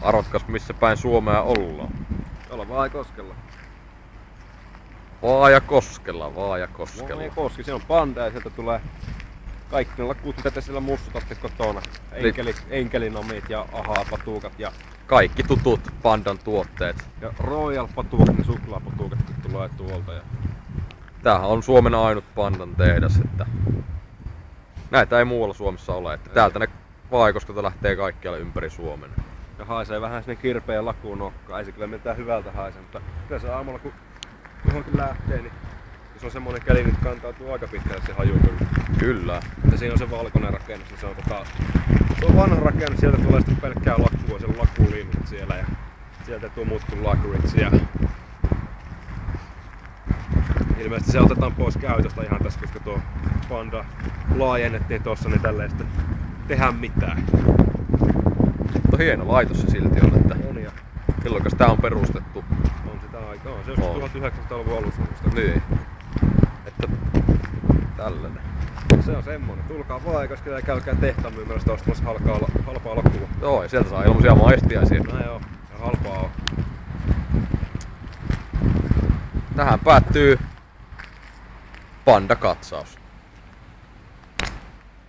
Arvatkas missä päin Suomea ollaan? Olla Vaajakoskella. Vaajakoskella, Vaajakoskella. Vaajakoski, se on panda ja sieltä tulee kaikki ne lakkuut, mitä te siellä mussutatte kotona. Enkelinomit ja ahaa-patukat ja... Kaikki tutut pandan tuotteet. Ja Royal-patukat, ne suklaapatukat tulee tuolta. Ja... Tämähän on Suomen ainut pandan tehdas, että... Näitä ei muualla Suomessa ole, että täältä ne Vaajakoskelta lähtee kaikkialle ympäri Suomen. Ja haisee vähän sinne kirpeen lakuun nokkaan, ei se kyllä mitään hyvältä haise, mutta kyllä se aamulla kun johonkin lähtee, niin jos on semmonen keli, niin kantautuu aika pitkälle se haju kyllä. Kyllä. Ja siinä on se valkoinen rakennus, niin se on vanha rakennus, sieltä tulee sitten pelkkää lakkua, se on lakkulinnut siellä ja sieltä tuu muut kuin lakuriksi. Ja... Ilmeisesti se otetaan pois käytöstä ihan tässä, koska tuo panda laajennettiin tossa, niin tällä ei sitten tehdä mitään. Mutta hieno laitos se silti on, että On ja milloinkas tää on perustettu? on sitä aikaa. Se on 1900-luvun alussa. Niin. Että tällainen. Se on semmonen. Tulkaa Vaajakoskelle ja käykää tehtaan myymälästä ostamassa halpaa lakkua. Joo, ja sieltä saa ilmaisia maistiaisia. No joo, ja halpaa on. Tähän päättyy Panda-katsaus.